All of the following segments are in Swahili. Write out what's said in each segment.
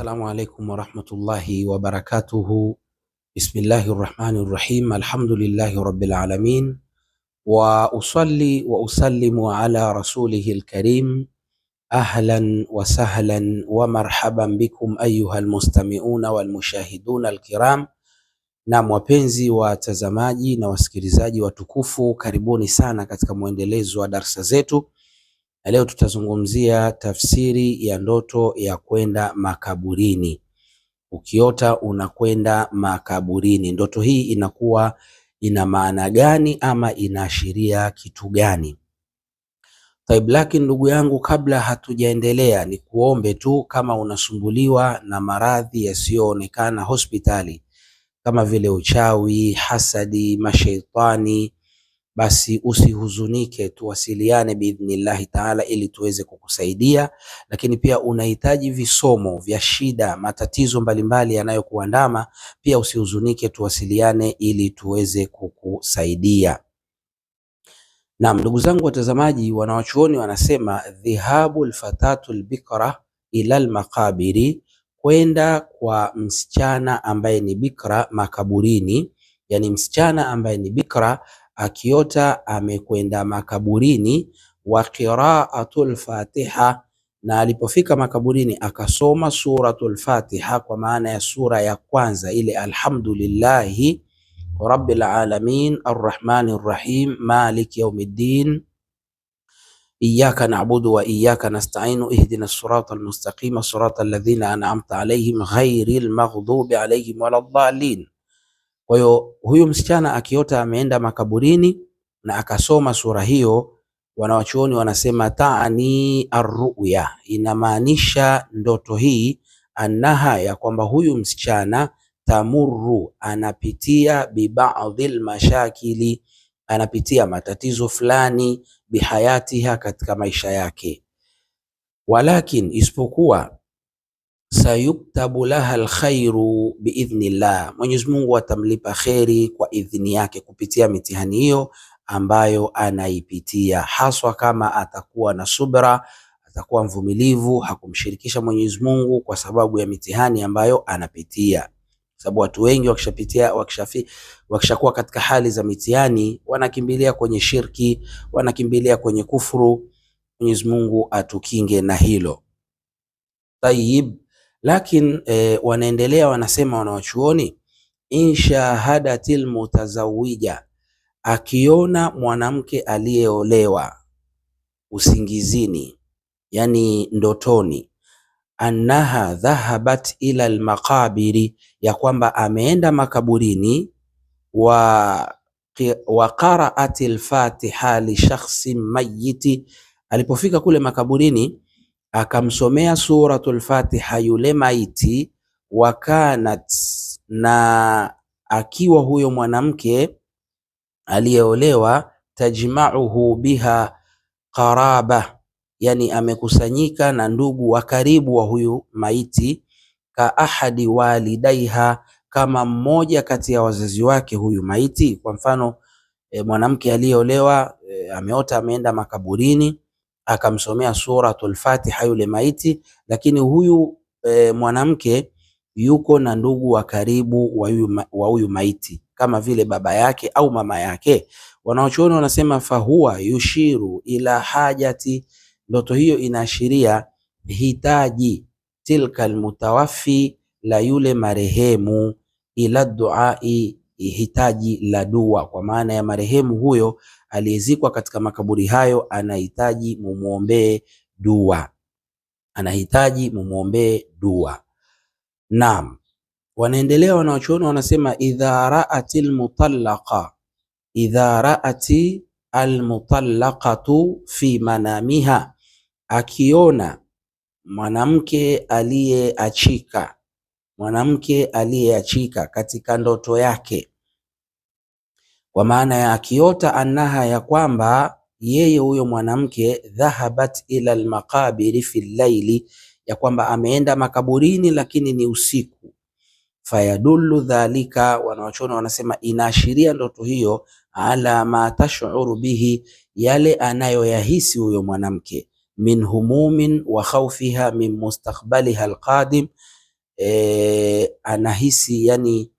Assalamu alaikum warahmatullahi wabarakatuhu. Bismillahir rahmanir rahim. Alhamdulillahi rabbil alamin. Wa usalli wa usallimu ala rasulihil karim. Ahlan wa sahlan wa marhaban bikum ayyuhal mustami'una wal mushahiduna alkiram. Na wapenzi watazamaji na wasikilizaji watukufu, karibuni sana katika mwendelezo wa darsa zetu. Na leo tutazungumzia tafsiri ya ndoto ya kwenda makaburini. Ukiota unakwenda makaburini, ndoto hii inakuwa ina maana gani ama inaashiria kitu gani? Taib, lakini ndugu yangu, kabla hatujaendelea, ni kuombe tu, kama unasumbuliwa na maradhi yasiyoonekana hospitali kama vile uchawi, hasadi, mashaitani, basi usihuzunike, tuwasiliane biidhnillahi taala ili tuweze kukusaidia. Lakini pia unahitaji visomo vya shida, matatizo mbalimbali yanayokuandama, pia usihuzunike, tuwasiliane ili tuweze kukusaidia. Naam, ndugu zangu watazamaji, wanawachuoni wanasema dhihabul fatatul bikra ila almaqabiri, kwenda kwa msichana ambaye ni bikra makaburini, yani msichana ambaye ni bikra akiota amekwenda makaburini. Wa qiraatul Fatiha, na alipofika makaburini akasoma suratul Fatiha, kwa maana ya sura ya kwanza ile alhamdulillahi rabbil alamin arrahmanir rahim maliki yawmiddin iyyaka na'budu wa iyyaka nasta'in ihdinas siratal mustaqim siratal ladhina an'amta alayhim ghairil maghdubi alayhim waladdallin. Kwa hiyo huyu msichana akiota ameenda makaburini na akasoma sura hiyo, wanawachuoni wanasema taani arruya, inamaanisha ndoto hii annaha, ya kwamba huyu msichana tamurru, anapitia bibadhil mashakili, anapitia matatizo fulani, bihayatiha, katika maisha yake. Walakin, isipokuwa, sayuktabu laha alkhairu biidhnillah, Mwenyezi Mungu atamlipa kheri kwa idhini yake kupitia mitihani hiyo ambayo anaipitia, haswa kama atakuwa na subra, atakuwa mvumilivu, hakumshirikisha Mwenyezi Mungu kwa sababu ya mitihani ambayo anapitia. Sababu watu wengi wakishakuwa katika hali za mitihani wanakimbilia kwenye shirki, wanakimbilia kwenye kufuru. Mwenyezi Mungu atukinge na hilo. Tayib, lakini wanaendelea wanasema wanawachuoni, inshahadatil mutazawija, akiona mwanamke aliyeolewa usingizini, yani ndotoni, annaha dhahabat ila almaqabiri, ya kwamba ameenda makaburini, wa qara'atil fatiha li shakhsin mayyiti, alipofika kule makaburini akamsomea suratul Fatiha yule maiti. Wakanat, na akiwa huyo mwanamke aliyeolewa, tajma'uhu biha qaraba, yani amekusanyika na ndugu wa karibu wa huyu maiti, ka ahadi walidaiha, kama mmoja kati ya wazazi wake huyu maiti. Kwa mfano mwanamke aliyeolewa ameota ameenda makaburini akamsomea suratul Fatiha yule maiti, lakini huyu mwanamke yuko na ndugu wa karibu wa huyu maiti kama vile baba yake au mama yake. Wanaochuoni wanasema fahuwa yushiru ila hajati, ndoto hiyo inaashiria hitaji tilka almutawaffi, la yule marehemu, ila duai, hitaji la dua, kwa maana ya marehemu huyo aliyezikwa katika makaburi hayo anahitaji mumuombee dua, anahitaji mumuombee dua. Naam, wanaendelea wanawachuoni wanasema idha ra'ati almutallaqatu fi manamiha, akiona mwanamke aliyeachika katika ndoto yake, kwa maana ya akiota annaha, ya kwamba yeye huyo mwanamke dhahabat ila almaqabiri fi llaili, ya kwamba ameenda makaburini lakini ni usiku. Fayadullu dhalika, wanawachuoni wanasema inaashiria ndoto hiyo ala ma tash'uru bihi, yale anayoyahisi huyo mwanamke, min humumin wa khawfiha min mustakbaliha alqadim, anahisi, yani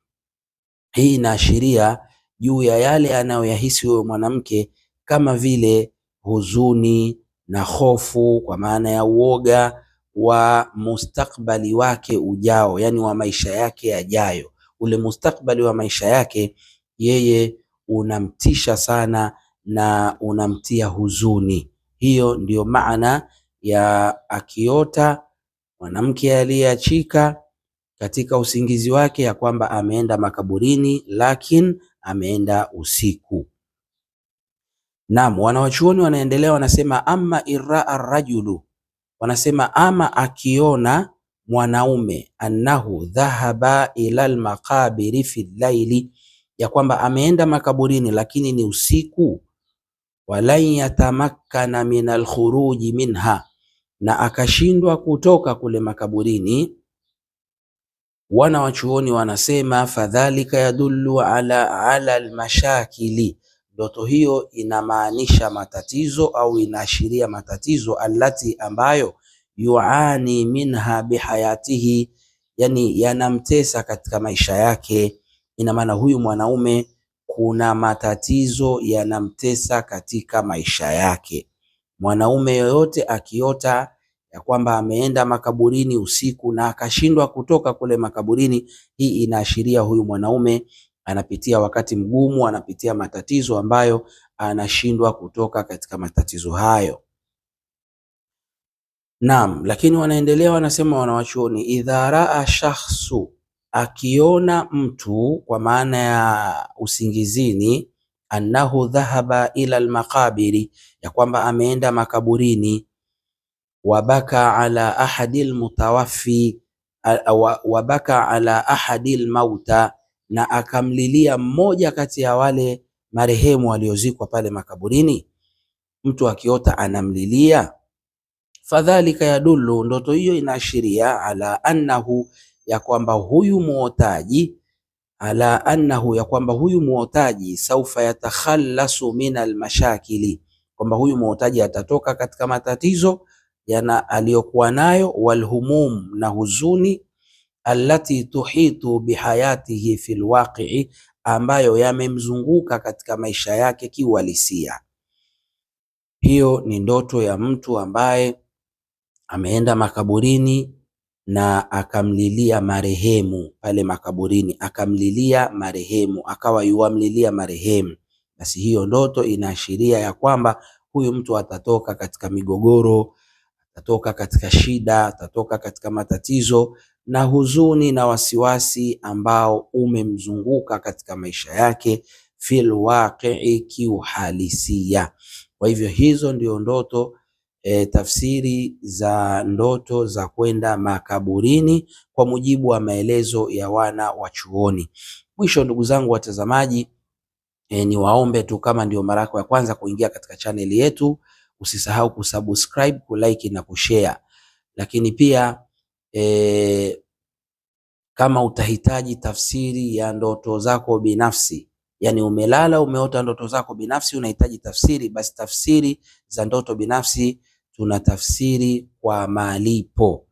hii inaashiria juu ya yale anayoyahisi huyo mwanamke, kama vile huzuni na hofu, kwa maana ya uoga wa mustakbali wake ujao, yani wa maisha yake yajayo. Ule mustakbali wa maisha yake yeye unamtisha sana na unamtia huzuni. Hiyo ndiyo maana ya akiota mwanamke aliyeachika katika usingizi wake ya kwamba ameenda makaburini, lakini ameenda usiku. Naam, wanawachuoni wanaendelea wanasema, amma iraa rajulu, wanasema ama akiona mwanaume, annahu dhahaba ila almaqabiri fi llaili, ya kwamba ameenda makaburini lakini ni usiku, walan yatamakkana min alkhuruji minha, na akashindwa kutoka kule makaburini. Wanawachuoni wanasema fadhalika yadullu ala almashakili, ndoto hiyo inamaanisha matatizo au inaashiria matatizo, allati ambayo yuani minha bihayatihi, yani yanamtesa katika maisha yake. Ina maana huyu mwanaume kuna matatizo yanamtesa katika maisha yake. Mwanaume yoyote akiota ya kwamba ameenda makaburini usiku na akashindwa kutoka kule makaburini, hii inaashiria huyu mwanaume anapitia wakati mgumu, anapitia matatizo ambayo anashindwa kutoka katika matatizo hayo. Naam, lakini wanaendelea wanasema wanawachuoni, idha raa shakhsu, akiona mtu kwa maana ya usingizini, annahu dhahaba ila almaqabiri, ya kwamba ameenda makaburini, wabaka ala ahadil mutawaffi, wabaka ala ahadil mauta, na akamlilia mmoja kati ya wale marehemu waliozikwa pale makaburini. Mtu akiota anamlilia, fadhalika yadullu, ndoto hiyo inaashiria ala annahu, ya kwamba huyu muotaji, ala annahu, ya kwamba huyu muotaji saufa yatakhallasu min almashakili, kwamba huyu muotaji atatoka katika matatizo yana aliyokuwa nayo, walhumum, na huzuni, allati tuhitu bihayatihi fil waqi'i, ambayo yamemzunguka katika maisha yake kiuhalisia. Hiyo ni ndoto ya mtu ambaye ameenda makaburini na akamlilia marehemu pale makaburini, akamlilia marehemu, akawa yuamlilia marehemu. Basi hiyo ndoto inaashiria ya kwamba huyu mtu atatoka katika migogoro, atatoka katika shida, atatoka katika matatizo na huzuni na wasiwasi ambao umemzunguka katika maisha yake fil waqi'i, kiuhalisia. Kwa hivyo hizo ndio ndoto tafsiri za ndoto za kwenda makaburini kwa mujibu wa maelezo ya wana wa chuoni. Mwisho, ndugu zangu watazamaji, ni waombe tu, kama ndio mara yako ya kwanza kuingia katika chaneli yetu, usisahau kusubscribe, kulike na kushare. Lakini pia kama utahitaji tafsiri ya ndoto zako binafsi, yani umelala umeota ndoto zako binafsi unahitaji tafsiri, basi tafsiri za ndoto binafsi tunatafsiri kwa malipo.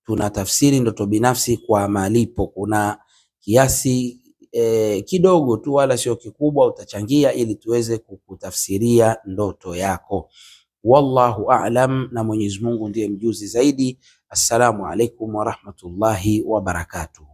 Tunatafsiri ndoto binafsi kwa malipo. Kuna kiasi kidogo tu, wala sio kikubwa, utachangia ili tuweze kukutafsiria ndoto yako. Wallahu a'lam, na Mwenyezi Mungu ndiye mjuzi zaidi. Assalamu alaikum wa rahmatullahi wa barakatuh.